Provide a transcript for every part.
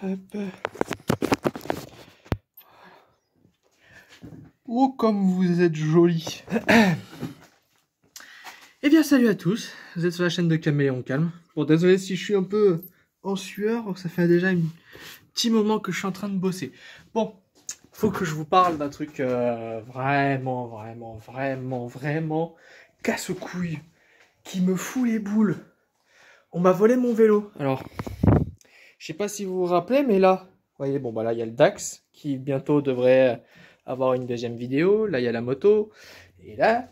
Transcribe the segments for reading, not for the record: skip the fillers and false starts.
Hop. Oh, comme vous êtes joli. Eh bien, salut à tous. Vous êtes sur la chaîne de Caméléon Calme. Bon, désolé si je suis un peu en sueur. Ça fait déjà un petit moment que je suis en train de bosser. Bon, faut que je vous parle d'un truc vraiment casse-couille qui me fout les boules. On m'a volé mon vélo. Alors, je sais pas si vous vous rappelez, mais là, vous voyez, bon, bah là, il y a le Dax qui bientôt devrait avoir une deuxième vidéo. Là, il y a la moto. Et là,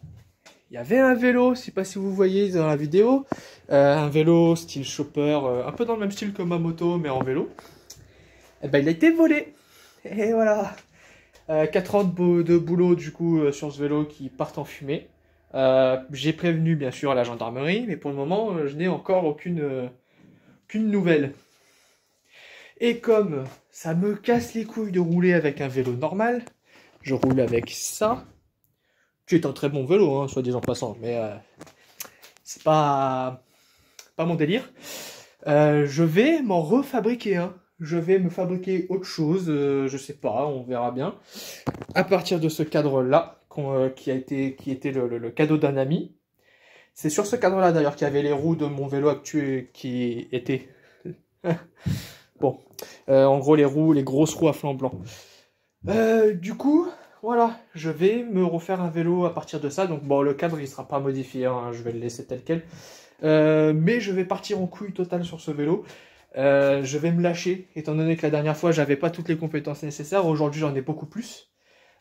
il y avait un vélo, je sais pas si vous voyez dans la vidéo. Un vélo style chopper, un peu dans le même style que ma moto, mais en vélo. Et ben, il a été volé. Et voilà. 4 ans de boulot, du coup, sur ce vélo qui partent en fumée. J'ai prévenu, bien sûr, la gendarmerie, mais pour le moment, je n'ai encore aucune nouvelle. Et comme ça me casse les couilles de rouler avec un vélo normal, je roule avec ça, qui est un très bon vélo, hein, soit disant passant, mais c'est pas mon délire. Je vais m'en refabriquer un. Je vais me fabriquer autre chose, je sais pas, on verra bien. À partir de ce cadre-là, qui était le cadeau d'un ami. C'est sur ce cadre-là d'ailleurs qu'il y avait les roues de mon vélo actuel qui étaient... Bon, en gros les grosses roues à flanc blanc. Du coup, voilà, je vais me refaire un vélo à partir de ça. Donc bon, le cadre il sera pas modifié, hein, je vais le laisser tel quel. Mais je vais partir en couille totale sur ce vélo. Je vais me lâcher, étant donné que la dernière fois j'avais pas toutes les compétences nécessaires. Aujourd'hui j'en ai beaucoup plus.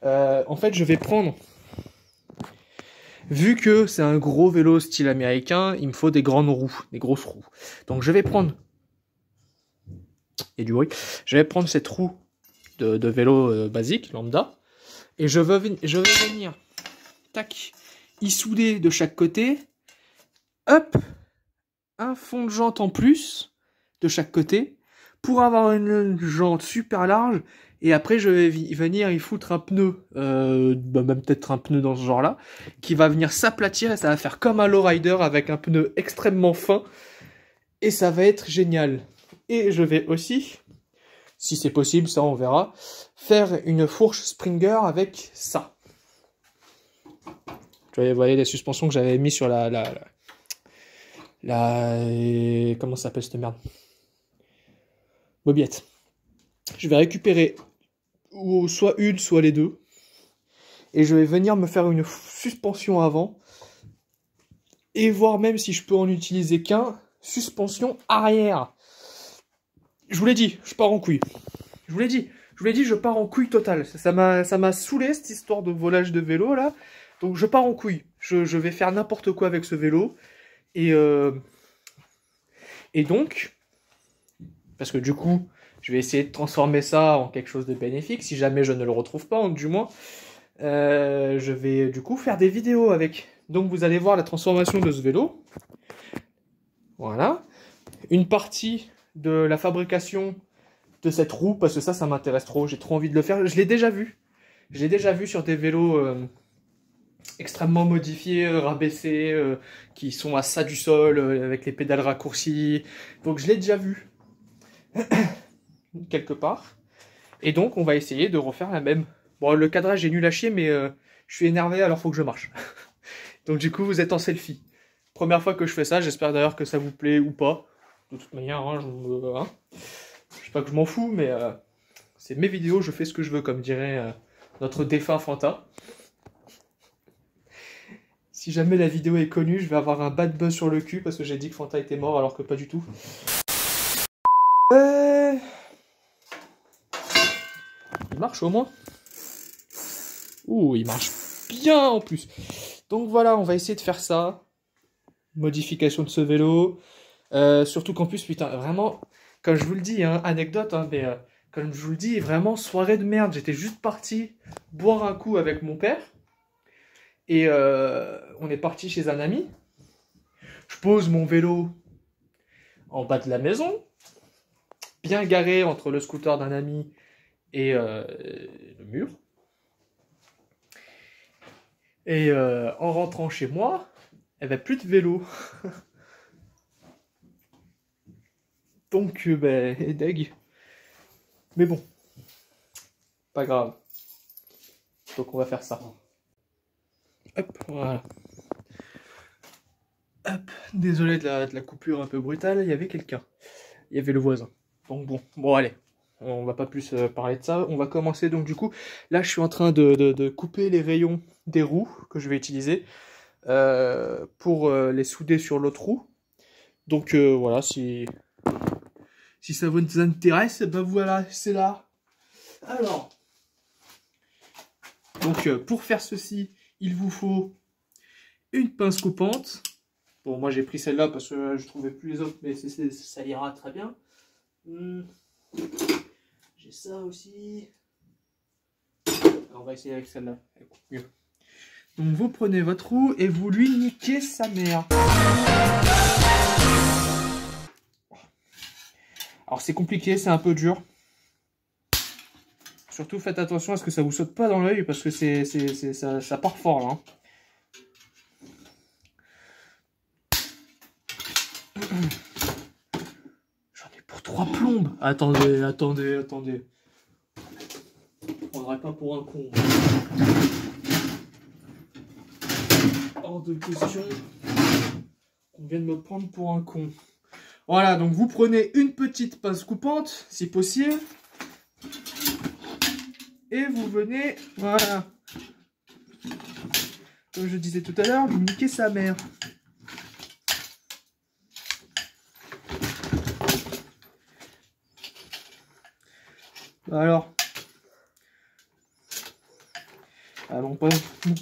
En fait, je vais prendre... Vu que c'est un gros vélo style américain, il me faut des grandes roues, des grosses roues. Donc je vais prendre... Et du bruit. Je vais prendre cette roue de vélo basique, lambda. Et je vais venir, tac, y souder de chaque côté. Hop, un fond de jante en plus de chaque côté. Pour avoir une jante super large. Et après, je vais venir y foutre un pneu, même peut-être un pneu dans ce genre-là, qui va venir s'aplatir et ça va faire comme un lowrider avec un pneu extrêmement fin. Et ça va être génial. Et je vais aussi, si c'est possible, ça on verra, faire une fourche Springer avec ça. Vous voyez les suspensions que j'avais mis sur comment ça s'appelle cette merde? Bobbiette. Je vais récupérer soit une, soit les deux. Et je vais venir me faire une suspension avant. Et voir même si je peux en utiliser qu'un, suspension arrière. Je vous l'ai dit, je pars en couille. Je vous l'ai dit, je pars en couille totale. Ça m'a saoulé cette histoire de volage de vélo là. Donc je pars en couille. Je vais faire n'importe quoi avec ce vélo. Et donc, parce que du coup, je vais essayer de transformer ça en quelque chose de bénéfique. Si jamais je ne le retrouve pas, du moins, je vais du coup faire des vidéos avec. Donc vous allez voir la transformation de ce vélo. Voilà. Une partie de la fabrication de cette roue, parce que ça m'intéresse trop. J'ai trop envie de le faire. Je l'ai déjà vu. Je l'ai déjà vu sur des vélos extrêmement modifiés, rabaissés, qui sont à ça du sol, avec les pédales raccourcies. Donc je l'ai déjà vu. Quelque part. Et donc on va essayer de refaire la même. Bon, le cadrage est nul à chier, mais je suis énervé, alors faut que je marche. Donc du coup, vous êtes en selfie. Première fois que je fais ça, j'espère d'ailleurs que ça vous plaît ou pas. De toute manière, hein, je sais pas que je m'en fous, mais c'est mes vidéos, je fais ce que je veux, comme dirait notre défunt Fanta. Si jamais la vidéo est connue, je vais avoir un bad buzz sur le cul parce que j'ai dit que Fanta était mort alors que pas du tout. Il marche au moins. Ouh, il marche bien en plus. Donc voilà, on va essayer de faire ça. Modification de ce vélo. Surtout qu'en plus, putain, vraiment, comme je vous le dis, hein, anecdote, hein, mais comme je vous le dis, vraiment soirée de merde. J'étais juste parti boire un coup avec mon père. Et on est parti chez un ami. Je pose mon vélo en bas de la maison, bien garé entre le scooter d'un ami et le mur. Et en rentrant chez moi, il n'y avait plus de vélo. Donc, ben, deg. Mais bon, pas grave. Donc on va faire ça. Hop, voilà. Hop, désolé de la coupure un peu brutale, il y avait quelqu'un. Il y avait le voisin. Donc bon allez, on va pas plus parler de ça. On va commencer donc du coup. Là je suis en train de couper les rayons des roues que je vais utiliser pour les souder sur l'autre roue. Donc voilà, si ça vous intéresse, ben voilà, c'est là. Alors, donc pour faire ceci, il vous faut une pince coupante. Bon, moi j'ai pris celle-là parce que je trouvais plus les autres, mais ça ira très bien. J'ai ça aussi. Alors, on va essayer avec celle-là, elle coupe mieux. Donc vous prenez votre roue et vous lui niquez sa mère. Alors c'est compliqué, c'est un peu dur. Surtout faites attention à ce que ça vous saute pas dans l'œil parce que ça part fort là. J'en ai pour 3 plombes. Attendez. On prendrait pas pour un con. Hors de question. On vient de me prendre pour un con. Voilà, donc vous prenez une petite pince coupante, si possible. Et vous venez, voilà. Comme je disais tout à l'heure, vous niquez sa mère. Alors. Ah non, pas,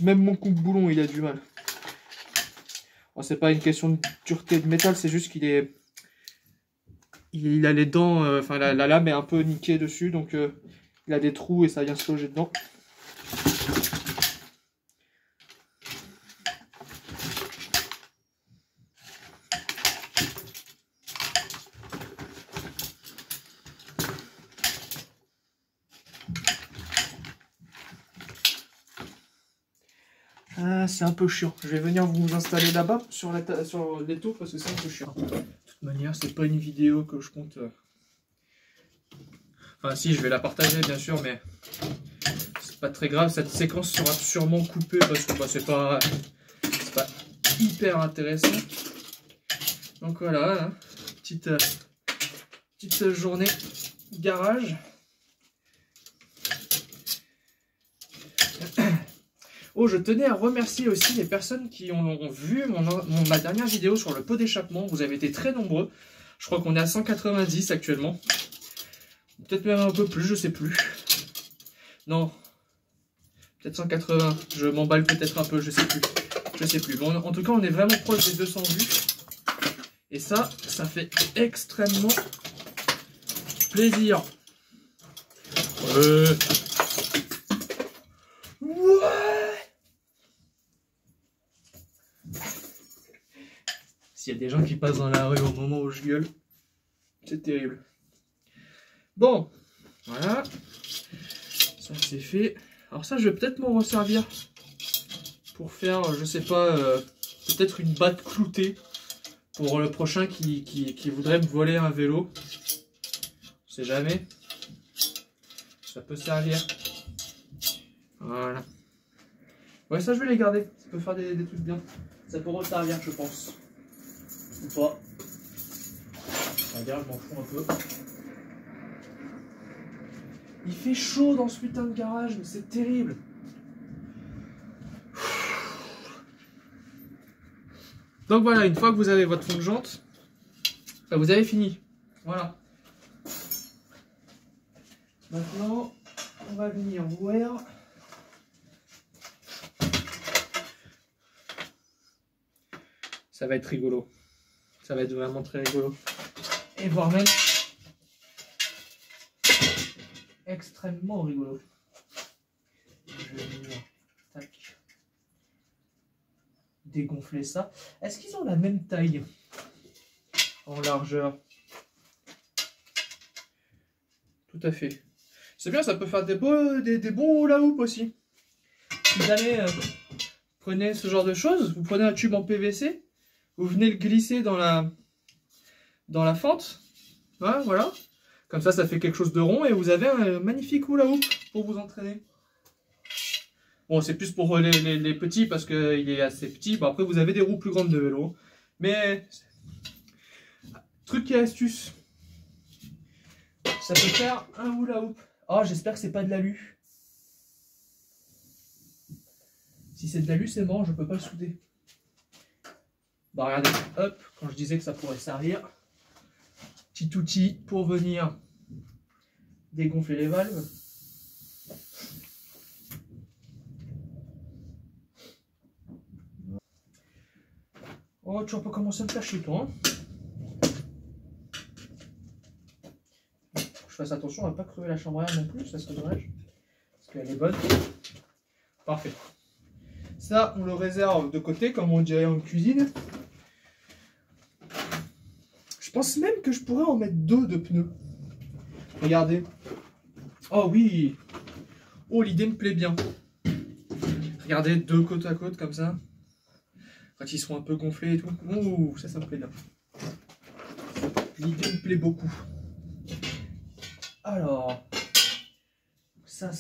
même mon coupe-boulon, il a du mal. Bon, c'est pas une question de dureté de métal, c'est juste qu'il est... Il a les dents, enfin la lame est un peu niquée dessus, donc il a des trous et ça vient se loger dedans. Ah, c'est un peu chiant. Je vais venir vous installer là-bas sur l'étau parce que c'est un peu chiant. De toute manière, c'est pas une vidéo que je compte... Enfin si, je vais la partager bien sûr, mais c'est pas très grave. Cette séquence sera sûrement coupée parce que bah, c'est pas hyper intéressant. Donc voilà, hein, petite journée garage. Oh, je tenais à remercier aussi les personnes qui ont vu ma dernière vidéo sur le pot d'échappement. Vous avez été très nombreux. Je crois qu'on est à 190 actuellement. Peut-être même un peu plus, je sais plus. Non. Peut-être 180. Je m'emballe peut-être un peu, je sais plus. Je sais plus. Bon, en tout cas, on est vraiment proche des 200 vues. Et ça fait extrêmement plaisir. S'il y a des gens qui passent dans la rue au moment où je gueule, c'est terrible. Bon, voilà. Ça c'est fait. Alors ça, je vais peut-être m'en resservir pour faire, je sais pas, peut-être une batte cloutée pour le prochain qui voudrait me voler un vélo. On sait jamais. Ça peut servir. Voilà. Ouais, ça je vais les garder. Ça peut faire des trucs bien. Ça peut resservir, je pense. Ou pas. Regarde, je m'en fous un peu. Il fait chaud dans ce putain de garage, mais c'est terrible. Donc voilà, une fois que vous avez votre fond de jante, vous avez fini. Voilà. Maintenant, on va venir voir. Ça va être rigolo. Ça va être vraiment très rigolo. Et voire même extrêmement rigolo. Je vais venir tac, dégonfler ça. Est-ce qu'ils ont la même taille en largeur? Tout à fait. C'est bien, ça peut faire des bons hula hoop aussi. Si jamais prenez ce genre de choses, vous prenez un tube en PVC, vous venez le glisser dans la fente, ouais, voilà. Comme ça fait quelque chose de rond et vous avez un magnifique hula hoop pour vous entraîner. Bon, c'est plus pour les petits parce qu'il est assez petit. Bon, après, vous avez des roues plus grandes de vélo. Mais, truc et astuce. Ça peut faire un hula hoop. Oh, j'espère que c'est pas de l'alu. Si c'est de l'alu, c'est mort, je peux pas le souder. Bah regardez, hop, quand je disais que ça pourrait servir. Petit outil pour venir dégonfler les valves. Oh, tu vas pas commencer à me faire chier, toi. Hein. Faut que je fasse attention à ne pas crever la chambre à air non plus, ça serait dommage. Parce qu'elle est bonne. Parfait. Ça, on le réserve de côté, comme on dirait en cuisine. Je pense même que je pourrais en mettre 2 de pneus. Regardez. Oh oui. Oh, l'idée me plaît bien. Regardez, 2 côte à côte comme ça. Quand ils seront un peu gonflés et tout. Ouh, ça me plaît bien. L'idée me plaît beaucoup. Alors, ça.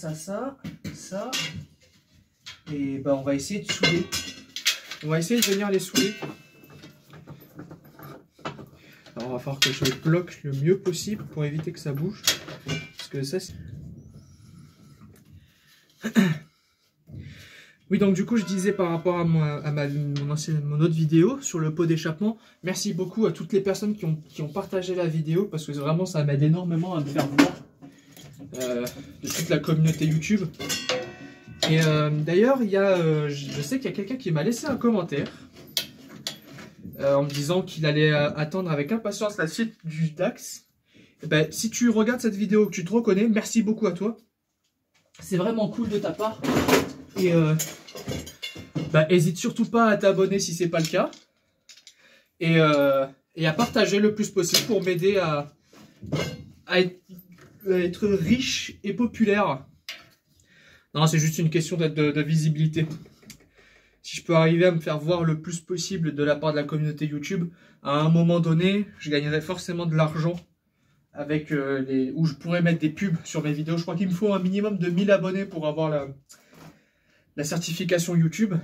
Et ben on va essayer de souder. On va essayer de venir les souder. Alors, il va falloir que je le bloque le mieux possible pour éviter que ça bouge. Parce que ça, c'est... Oui, donc du coup, je disais par rapport à mon autre vidéo sur le pot d'échappement, merci beaucoup à toutes les personnes qui ont partagé la vidéo, parce que vraiment, ça m'aide énormément à me faire voir de toute la communauté YouTube. Et d'ailleurs, je sais qu'il y a quelqu'un qui m'a laissé un commentaire en me disant qu'il allait attendre avec impatience la suite du Dax. Et ben, si tu regardes cette vidéo, que tu te reconnais, merci beaucoup à toi. C'est vraiment cool de ta part. Et hésite surtout pas à t'abonner si c'est pas le cas. Et à partager le plus possible pour m'aider à être riche et populaire. Non, c'est juste une question de visibilité. Si je peux arriver à me faire voir le plus possible de la part de la communauté YouTube, à un moment donné, je gagnerai forcément de l'argent avec où je pourrais mettre des pubs sur mes vidéos. Je crois qu'il me faut un minimum de 1000 abonnés pour avoir la certification YouTube.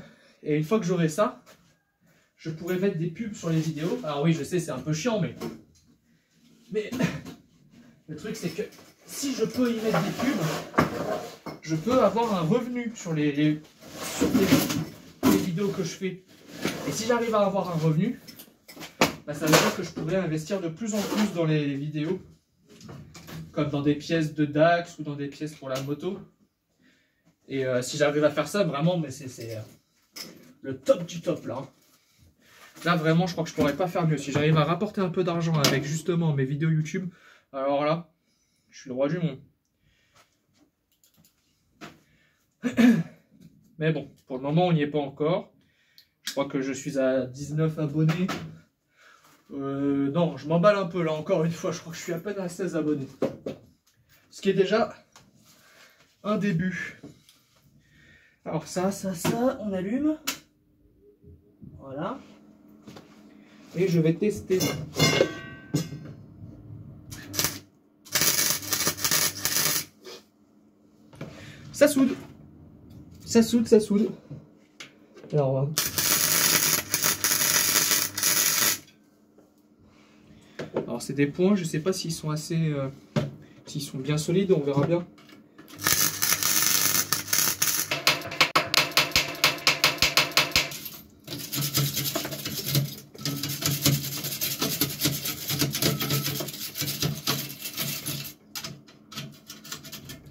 Et une fois que j'aurai ça, je pourrai mettre des pubs sur les vidéos. Alors oui, je sais, c'est un peu chiant, mais le truc, c'est que si je peux y mettre des pubs, je peux avoir un revenu sur les vidéos que je fais. Et si j'arrive à avoir un revenu, bah, ça veut dire que je pourrais investir de plus en plus dans les vidéos, comme dans des pièces de Dax ou dans des pièces pour la moto. Et si j'arrive à faire ça, vraiment, mais c'est le top du top là. Là, vraiment, je crois que je pourrais pas faire mieux. Si j'arrive à rapporter un peu d'argent avec justement mes vidéos YouTube, alors là, je suis le roi du monde. Mais bon, pour le moment, on n'y est pas encore. Je crois que je suis à 19 abonnés. Non, je m'emballe un peu là, encore une fois. Je crois que je suis à peine à 16 abonnés. Ce qui est déjà un début. Alors ça, on allume. Voilà. Et je vais tester. Ça soude. Ça soude. Alors, c'est des points, je sais pas s'ils sont assez... s'ils sont bien solides, on verra bien.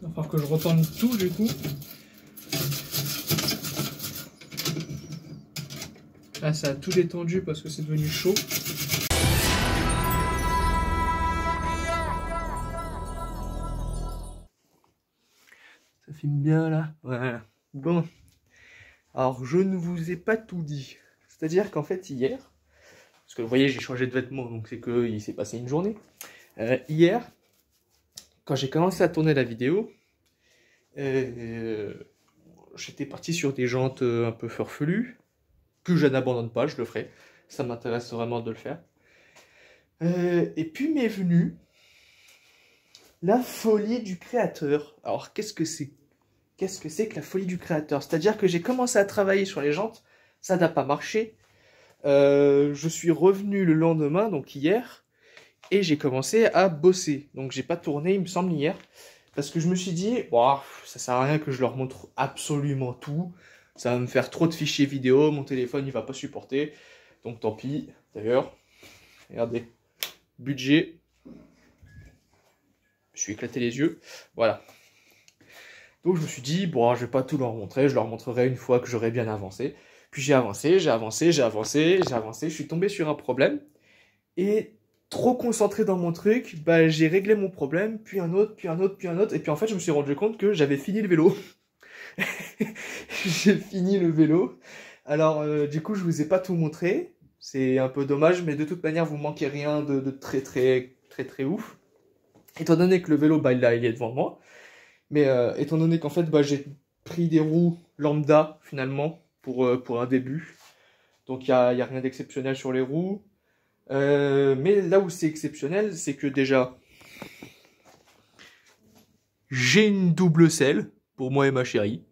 Il va falloir que je retourne tout du coup. Là, ça a tout détendu parce que c'est devenu chaud. Ça filme bien là. Voilà. Bon. Alors, je ne vous ai pas tout dit. C'est-à-dire qu'en fait, hier, parce que vous voyez, j'ai changé de vêtements, donc c'est qu'il s'est passé une journée. Hier, quand j'ai commencé à tourner la vidéo, j'étais parti sur des jantes un peu farfelues, que je n'abandonne pas, je le ferai. Ça m'intéresse vraiment de le faire. Et puis m'est venu La folie du créateur. Alors, qu'est-ce que c'est? Qu'est-ce que c'est que la folie du créateur? C'est-à-dire que j'ai commencé à travailler sur les jantes, ça n'a pas marché. Je suis revenu le lendemain, donc hier, et j'ai commencé à bosser. Donc j'ai pas tourné, il me semble, hier, parce que je me suis dit, oh, ça sert à rien que je leur montre absolument tout. Ça va me faire trop de fichiers vidéo, mon téléphone il va pas supporter. Donc tant pis. D'ailleurs, regardez, budget. Je suis éclaté les yeux. Voilà. Donc je me suis dit, bon, je vais pas tout leur montrer, je leur montrerai une fois que j'aurai bien avancé. Puis j'ai avancé, je suis tombé sur un problème. Et trop concentré dans mon truc, bah, j'ai réglé mon problème, puis un autre, puis un autre, puis un autre. Et puis en fait, je me suis rendu compte que j'avais fini le vélo. J'ai fini le vélo. Alors, du coup, je vous ai pas tout montré. C'est un peu dommage, mais de toute manière, vous manquez rien de très ouf. Étant donné que le vélo, bah, là, il est devant moi. Mais étant donné qu'en fait, bah, j'ai pris des roues lambda, finalement, pour un début. Donc, il y a rien d'exceptionnel sur les roues. Mais là où c'est exceptionnel, c'est que déjà, j'ai une double selle pour moi et ma chérie.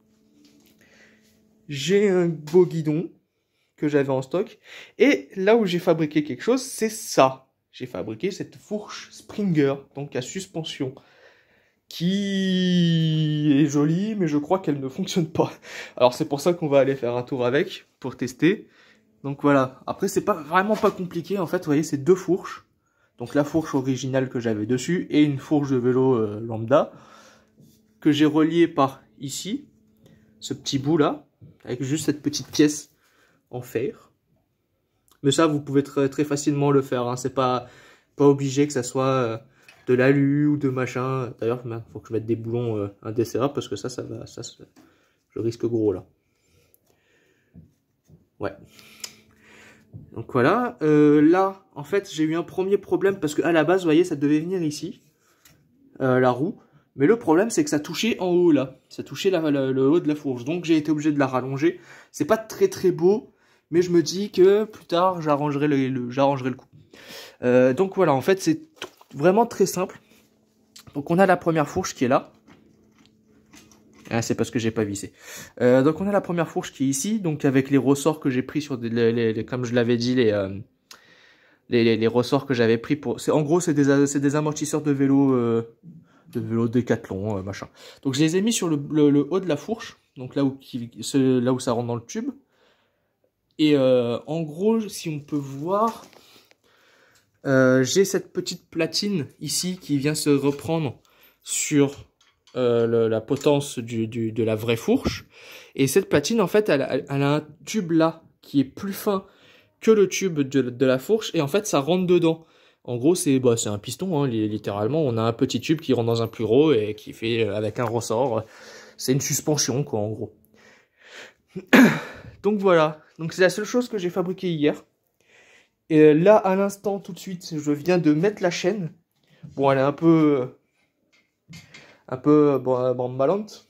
J'ai un beau guidon que j'avais en stock. Et là où j'ai fabriqué quelque chose, c'est ça. J'ai fabriqué cette fourche Springer, donc à suspension, qui est jolie, mais je crois qu'elle ne fonctionne pas. Alors c'est pour ça qu'on va aller faire un tour avec, pour tester. Donc voilà, après c'est vraiment pas compliqué, en fait, vous voyez, c'est deux fourches. Donc la fourche originale que j'avais dessus, et une fourche de vélo lambda, que j'ai reliée par ici, ce petit bout là, avec juste cette petite pièce en fer. Mais ça, vous pouvez très facilement le faire, hein. C'est pas obligé que ça soit de l'alu ou de machin. D'ailleurs, il faut que je mette des boulons indécérables, parce que ça je risque gros là. Ouais. Donc voilà, là, en fait, j'ai eu un premier problème, parce que à la base, vous voyez, ça devait venir ici, la roue. Mais le problème, c'est que ça touchait en haut, là. Ça touchait le haut de la fourche. Donc, j'ai été obligé de la rallonger. C'est pas très beau, mais je me dis que plus tard, j'arrangerai le coup. Donc voilà, en fait, c'est vraiment très simple. Donc, on a la première fourche qui est là. Ah, c'est parce que j'ai pas vissé. Donc, on a la première fourche qui est ici, donc avec les ressorts que j'ai pris sur comme je l'avais dit, les ressorts que j'avais pris pour. En gros, c'est des amortisseurs de vélo Décathlon, machin. Donc je les ai mis sur le haut de la fourche, donc là où ça rentre dans le tube. Et en gros, si on peut voir, j'ai cette petite platine ici qui vient se reprendre sur la potence de la vraie fourche. Et cette platine, en fait, elle a un tube là qui est plus fin que le tube de la fourche, et en fait ça rentre dedans. En gros, c'est un piston, hein, littéralement. On a un petit tube qui rentre dans un plus gros et qui fait avec un ressort. C'est une suspension, quoi, en gros. Donc voilà. Donc c'est la seule chose que j'ai fabriquée hier. Et là, à l'instant, tout de suite, je viens de mettre la chaîne. Bon, elle est un peu bamballante.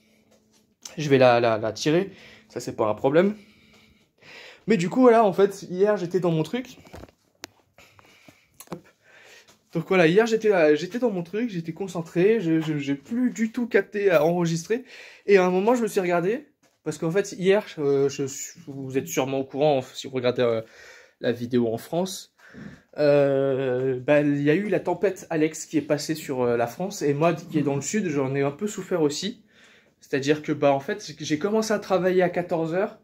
Je vais la tirer. Ça, c'est pas un problème. Mais du coup, voilà, en fait, hier, j'étais dans mon truc. Donc voilà, hier j'étais dans mon truc, j'étais concentré, j'ai plus du tout capté à enregistrer. Et à un moment je me suis regardé, parce qu'en fait hier, vous êtes sûrement au courant si vous regardez la vidéo en France, il y a eu la tempête Alex qui est passée sur la France, et moi qui est dans le sud, j'en ai un peu souffert aussi. C'est-à-dire que en fait j'ai commencé à travailler à 14h,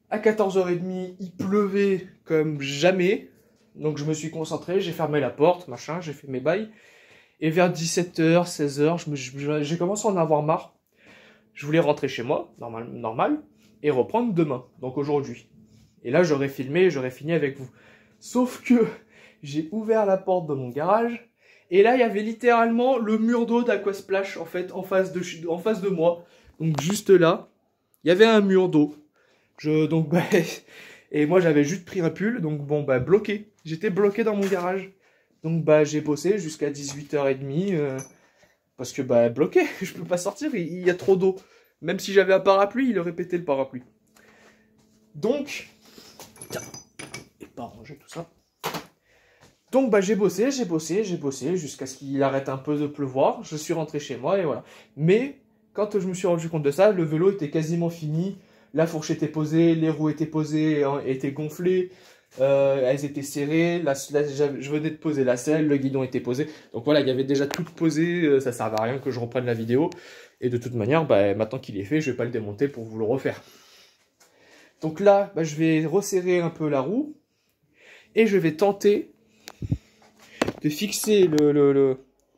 à 14h30 il pleuvait comme jamais. Donc je me suis concentré, j'ai fermé la porte, machin, j'ai fait mes bails. Et vers 17h, 16h, j'ai commencé à en avoir marre. Je voulais rentrer chez moi, normal, et reprendre demain, donc aujourd'hui. Et là, j'aurais filmé, j'aurais fini avec vous. Sauf que j'ai ouvert la porte de mon garage, et là, il y avait littéralement le mur d'eau d'Aquasplash, en fait, en face de moi. Donc juste là, il y avait un mur d'eau. Et moi, j'avais juste pris un pull, donc bon, bloqué. J'étais bloqué dans mon garage. Donc, j'ai bossé jusqu'à 18h30, parce que, bloqué, je peux pas sortir, il y a trop d'eau. Même si j'avais un parapluie, il aurait pété le parapluie. Donc, tiens, et pas ranger tout ça. Donc bah j'ai bossé jusqu'à ce qu'il arrête un peu de pleuvoir. Je suis rentré chez moi et voilà. Mais quand je me suis rendu compte de ça, le vélo était quasiment fini. La fourche était posée, les roues étaient posées, hein, étaient gonflées, elles étaient serrées. Je venais de poser la selle, le guidon était posé. Donc voilà, il y avait déjà tout posé. Ça servait à rien que je reprenne la vidéo. Et de toute manière, bah, maintenant qu'il est fait, je vais pas le démonter pour vous le refaire. Donc là, bah, je vais resserrer un peu la roue et je vais tenter de fixer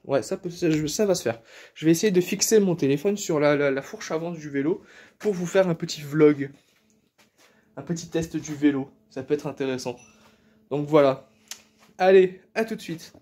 Ouais, ça va se faire. Je vais essayer de fixer mon téléphone sur la fourche avant du vélo pour vous faire un petit vlog. Un petit test du vélo. Ça peut être intéressant. Donc voilà. Allez, à tout de suite.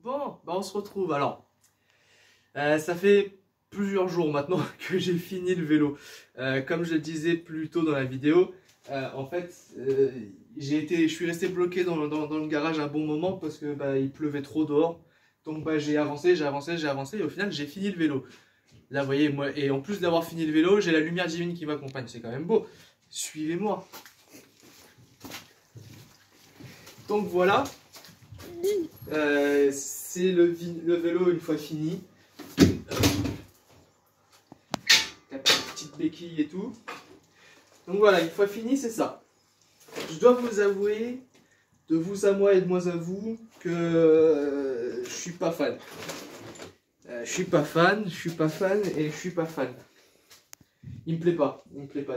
Bon, bah on se retrouve. Alors, ça fait plusieurs jours maintenant que j'ai fini le vélo. Comme je le disais plus tôt dans la vidéo, en fait, je suis resté bloqué dans le garage un bon moment parce que bah, il pleuvait trop dehors. Donc bah, j'ai avancé et au final j'ai fini le vélo. Là, vous voyez, moi, et en plus d'avoir fini le vélo, j'ai la lumière divine qui m'accompagne. C'est quand même beau. Suivez-moi. Donc voilà. C'est le vélo une fois fini. La petite béquille et tout. Donc voilà, une fois fini, c'est ça. Je dois vous avouer, de vous à moi et de moi à vous, que je suis pas fan. Je suis pas fan et je suis pas fan. Il me plaît pas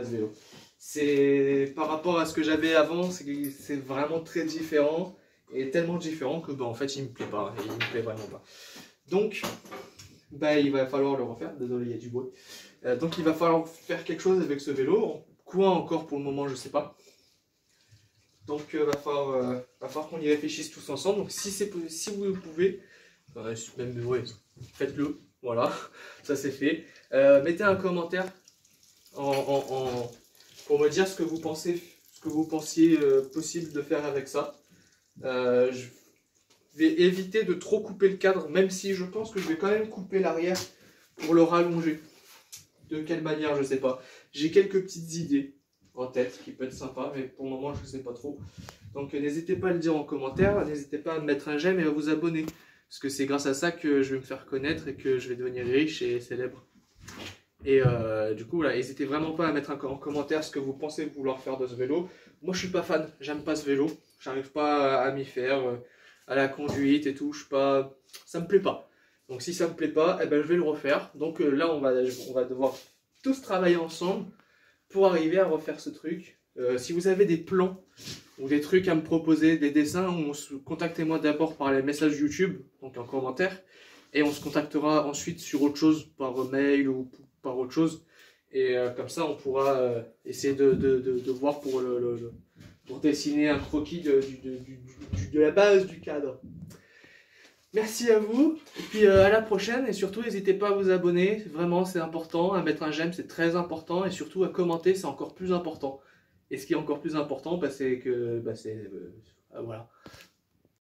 ce vélo. C'est par rapport à ce que j'avais avant, c'est vraiment très différent. Et tellement différent que bah, en fait il me plaît pas, il me plaît vraiment pas. Donc bah, il va falloir le refaire, désolé il y a du bruit. Donc il va falloir faire quelque chose avec ce vélo. Quoi encore pour le moment je sais pas. Donc va falloir qu'on y réfléchisse tous ensemble. Donc si vous le pouvez, même ouais, faites-le. Voilà, ça c'est fait. Mettez un commentaire pour me dire ce que vous pensez, ce que vous pensiez possible de faire avec ça. Je vais éviter de trop couper le cadre, même si je pense que je vais quand même couper l'arrière pour le rallonger. De quelle manière, je sais pas. J'ai quelques petites idées en tête qui peuvent être sympas, mais pour le moment je ne sais pas trop. Donc n'hésitez pas à le dire en commentaire, n'hésitez pas à me mettre un j'aime et à vous abonner. Parce que c'est grâce à ça que je vais me faire connaître et que je vais devenir riche et célèbre. Et du coup, voilà, n'hésitez vraiment pas à mettre en commentaire ce que vous pensez vouloir faire de ce vélo. Moi, je suis pas fan, j'aime pas ce vélo. J'arrive pas à m'y faire, à la conduite et tout. Je suis pas, ça me plaît pas. Donc, si ça me plaît pas, eh ben, je vais le refaire. Donc là, on va devoir tous travailler ensemble pour arriver à refaire ce truc. Si vous avez des plans ou des trucs à me proposer, des dessins, contactez-moi d'abord par les messages YouTube, donc en commentaire. Et on se contactera ensuite sur autre chose, par mail ou par autre chose. Et comme ça, on pourra essayer de voir pour dessiner un croquis de la base du cadre. Merci à vous, et puis à la prochaine, et surtout n'hésitez pas à vous abonner, vraiment c'est important, à mettre un j'aime c'est très important, et surtout à commenter c'est encore plus important. Et ce qui est encore plus important, bah, c'est que, voilà.